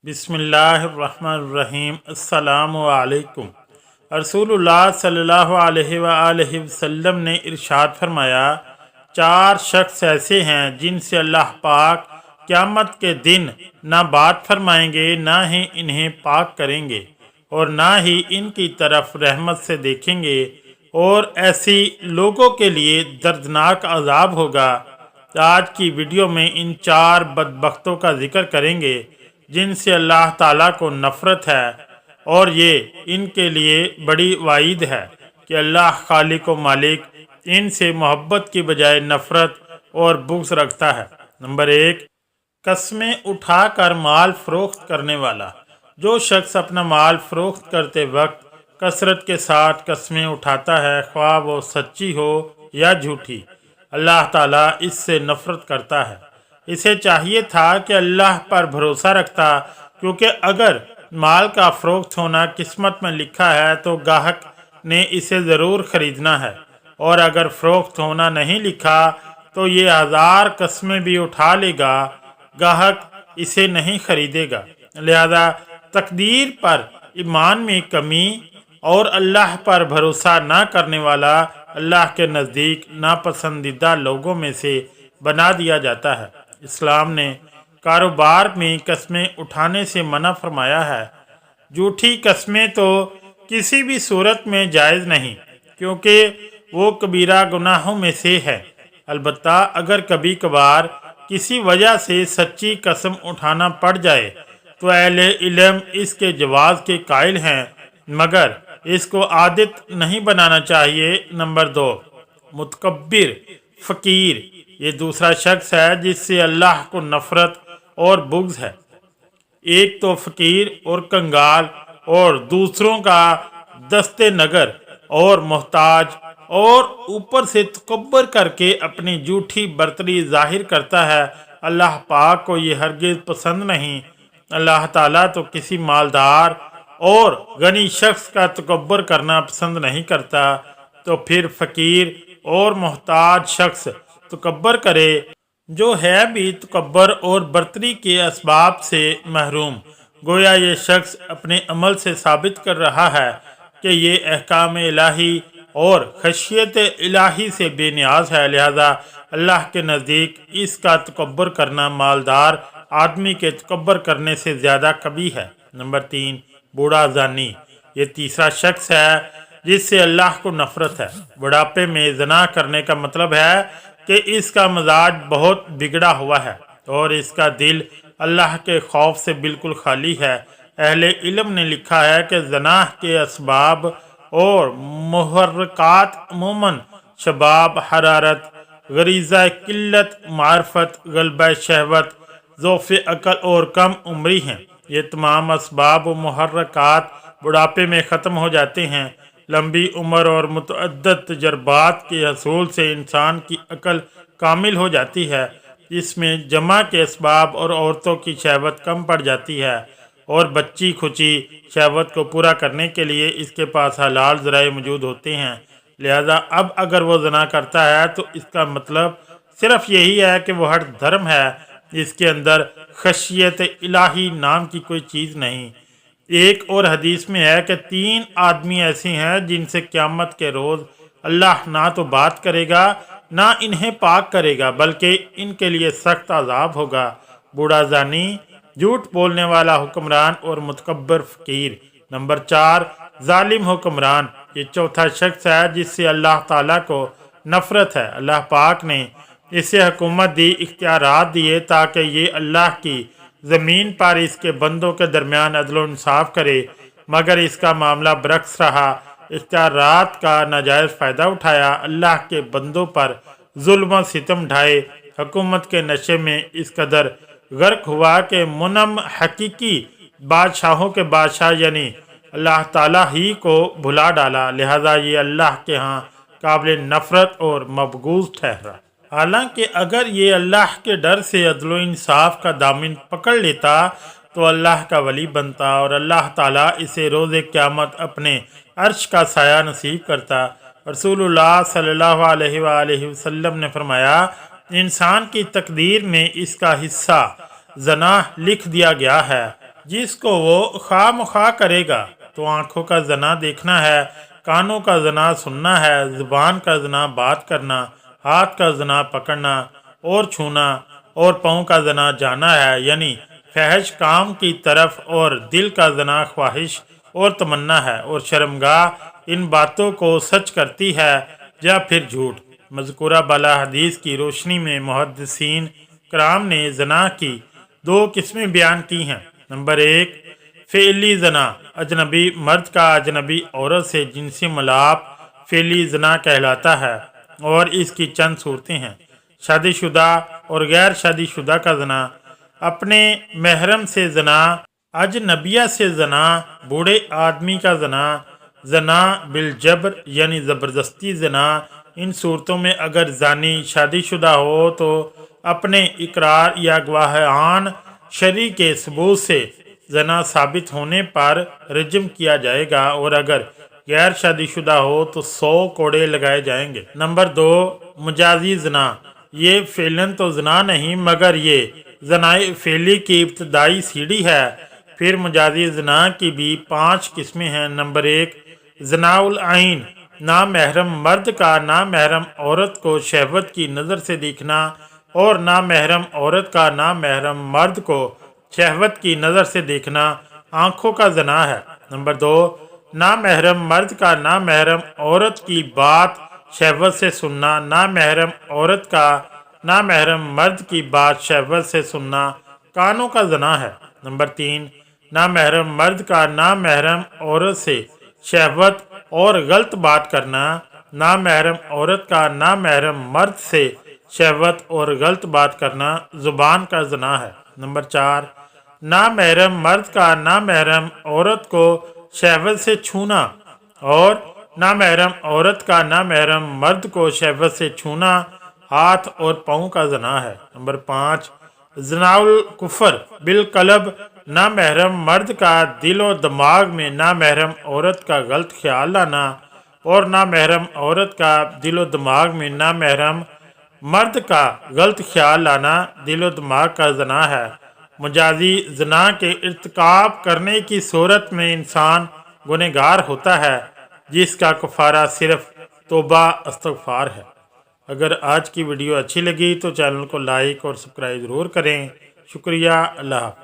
बिस्मिल्लाहिर्रहमानिर्रहीम। अस्सलामु अलैकुम। रसूलुल्लाह सल्लल्लाहु अलैहि वसल्लम ने इरशाद फरमाया, चार शख्स ऐसे हैं जिनसे अल्लाह पाक क़यामत के दिन ना बात फरमाएंगे, ना ही इन्हें पाक करेंगे और ना ही इनकी तरफ रहमत से देखेंगे, और ऐसी लोगों के लिए दर्दनाक अजाब होगा। आज की वीडियो में इन चार बदबख्तों का जिक्र करेंगे जिनसे अल्लाह ताला को नफ़रत है, और ये इनके लिए बड़ी वाइद है कि अल्लाह खालिक व मालिक इनसे मोहब्बत की बजाय नफ़रत और बुग़्ज़ रखता है। नंबर 1, कस्में उठा कर माल फ़रोख्त करने वाला। जो शख्स अपना माल फ़रोख्त करते वक्त कसरत के साथ कस्में उठाता है, ख्वाह वो सच्ची हो या झूठी, अल्लाह ताला इससे नफ़रत करता है। इसे चाहिए था कि अल्लाह पर भरोसा रखता, क्योंकि अगर माल का फ़रोख्त होना किस्मत में लिखा है तो गाहक ने इसे ज़रूर ख़रीदना है, और अगर फ़रोख्त होना नहीं लिखा तो ये हज़ार कस्में भी उठा लेगा, गाहक इसे नहीं ख़रीदेगा। लिहाजा तकदीर पर ईमान में कमी और अल्लाह पर भरोसा ना करने वाला अल्लाह के नज़दीक नापसंदीदा लोगों में से बना दिया जाता है। इस्लाम ने कारोबार में कस्में उठाने से मना फरमाया है। झूठी कस्में तो किसी भी सूरत में जायज़ नहीं, क्योंकि वो कबीरा गुनाहों में से है। अलबत्ता अगर कभी कभार किसी वजह से सच्ची कसम उठाना पड़ जाए तो अहले इल्म इसके जवाज़ के कायल हैं, मगर इसको आदत नहीं बनाना चाहिए। नंबर 2, मुतकब्बिर फ़कीर। ये दूसरा शख्स है जिससे अल्लाह को नफ़रत और बुग़्ज़ है। एक तो फ़कीर और कंगाल, और दूसरों का दस्ते नगर और मोहताज, और ऊपर से तकब्बर करके अपनी झूठी बर्तरी ज़ाहिर करता है। अल्लाह पाक को ये हरगिज़ पसंद नहीं। अल्लाह ताला तो किसी मालदार और गनी शख्स का तकब्बर करना पसंद नहीं करता, तो फिर फ़कीर और मोहताज शख्स तकब्बर करे जो है भी तकब्बर और बर्तरी के असबाब से महरूम। गोया ये शख्स अपने अमल से साबित कर रहा है कि ये अहकाम इलाही और खशियत इलाही से बेनियाज है। लिहाजा अल्लाह के नज़दीक इसका तकब्बर करना मालदार आदमी के तकब्बर करने से ज़्यादा कभी है। नंबर 3, बूढ़ा ज़ानी। ये तीसरा शख्स है जिससे अल्लाह को नफ़रत है। बुढ़ापे में ज़ना करने का मतलब है कि इसका मजाज बहुत बिगड़ा हुआ है और इसका दिल अल्लाह के खौफ से बिल्कुल खाली है। अहले इल्म ने लिखा है कि ज़नाह के असबाब और मुहर्रकात अमूमन शबाब, हरारत, गरीज़ा किल्लत, मार्फत, गलबा शहवत, ज़ौफ़ अक़ल और कम उम्री हैं। ये तमाम असबाब व मुहर्रकात बुढ़ापे में ख़त्म हो जाते हैं। लंबी उम्र और मुतअद्दद तजर्बात के हसूल से इंसान की अकल कामिल हो जाती है। इसमें जमा के असबाब और औरतों की शहवत कम पड़ जाती है, और बच्ची खुची शहवत को पूरा करने के लिए इसके पास हलाल ज़राए मौजूद होते हैं। लिहाजा अब अगर वो ज़ना करता है तो इसका मतलब सिर्फ यही है कि वो हट धर्म है, इसके अंदर खशियत इलाही नाम की कोई चीज़ नहीं। एक और हदीस में है कि 3 आदमी ऐसे हैं जिनसे क़यामत के रोज़ अल्लाह ना तो बात करेगा, ना इन्हें पाक करेगा, बल्कि इनके लिए सख्त अजाब होगा। बूढ़ा ज़ानी, झूठ बोलने वाला हुक्मरान और मुतकब्बर फ़कीर। नंबर 4, जालिम हुक्मरान। ये चौथा शख्स है जिससे अल्लाह ताला को नफ़रत है। अल्लाह पाक ने इसे हुकूमत दी, इख्तियारात दिए ताकि ये अल्लाह की ज़मीन पर इसके बंदों के दरमियान अदल इंसाफ करे, मगर इसका मामला बरक्स रहा। इख्तियारात का नाजायज़ फ़ायदा उठाया, अल्लाह के बंदों पर जुल्म व सितम ढाए, हुकूमत के नशे में इस कदर गर्क हुआ कि मुनम हकीकी बादशाहों के बादशाह यानी अल्लाह ताला ही को भुला डाला। लिहाजा ये अल्लाह के यहाँ काबिल नफ़रत और मबगूज़ ठहरा। हालांकि अगर ये अल्लाह के डर से अदल इंसाफ का दामन पकड़ लेता तो अल्लाह का वली बनता, और अल्लाह ताला इसे रोज़े क़यामत अपने अर्श का साया नसीब करता। रसूलुल्लाह सल्लल्लाहु अलैहि वसल्लम ने फरमाया, इंसान की तकदीर में इसका हिस्सा ज़ना लिख दिया गया है। جس کو وہ خواہ مخواہ کرے گا۔ تو آنکھوں کا زنا دیکھنا ہے، کانوں کا زنا سننا ہے، زبان کا زنا بات کرنا، ہاتھ کا زنا پکڑنا اور چھونا، اور پاؤں کا زنا جانا ہے، یعنی فحش کام کی طرف، اور دل کا زنا خواہش اور تمنا ہے، اور شرمگاہ ان باتوں کو سچ کرتی ہے یا پھر جھوٹ۔ مذکورہ بالا حدیث کی روشنی میں محدثین کرام نے زنا کی دو قسمیں بیان کی ہیں۔ نمبر 1، فعلی زنا، اجنبی مرد کا اجنبی عورت سے جنسی ملاپ فعلی زنا کہلاتا ہے، اور اس کی چند صورتیں ہیں۔ شادی شدہ اور غیر شادی شدہ کا زنا، اپنے محرم سے زنا، اجنبیہ سے زنا، بوڑھے آدمی کا زنا، زنا بالجبر یعنی زبردستی زنا۔ ان صورتوں میں اگر زانی شادی شدہ ہو تو اپنے اقرار یا گواہان شرعی کے ثبوت سے زنا ثابت ہونے پر رجم کیا جائے گا، اور اگر غیر شادی شدہ ہو تو 100 کوڑے لگائے جائیں گے۔ نمبر 2، مجازی زنا۔ یہ فعلاً تو زنا نہیں، مگر یہ زنائے فعلی کی ابتدائی سیڑھی ہے۔ پھر مجازی زنا کی بھی 5 قسمیں ہیں۔ نمبر 1، زنا العین، نامحرم مرد کا نامحرم عورت کو شہوت کی نظر سے دیکھنا، اور نامحرم عورت کا نامحرم مرد کو شہوت کی نظر سے دیکھنا آنکھوں کا زنا ہے۔ نمبر 2، نامحرم مرد کا نامحرم عورت کی بات شہوت سے سننا، نامحرم عورت کا نامحرم مرد کی بات شہوت سے سننا کانوں کا زنا ہے۔ نمبر 3، نامحرم مرد کا نامحرم عورت سے شہوت اور غلط بات کرنا، نامحرم عورت کا نامحرم مرد سے شہوت اور غلط بات کرنا زبان کا زنا ہے۔ نمبر 4، نامحرم مرد کا نامحرم عورت کو شہوت سے چھونا، اور نامحرم عورت کا نامحرم مرد کو شہوت سے چھونا ہاتھ اور پاؤں کا زنا ہے۔ نمبر 5، زنا الکفر بالقلب، نامحرم مرد کا دل و دماغ میں نامحرم عورت کا غلط خیال لانا، اور نامحرم عورت کا دل و دماغ میں نامحرم مرد کا غلط خیال لانا دل و دماغ کا زنا ہے۔ مجازی زنا کے ارتکاب کرنے کی صورت میں انسان گنہگار ہوتا ہے، جس کا کفارہ صرف توبہ استغفار ہے۔ اگر آج کی ویڈیو اچھی لگی تو چینل کو لائک اور سبسکرائب ضرور کریں۔ شکریہ، اللہ حافظ۔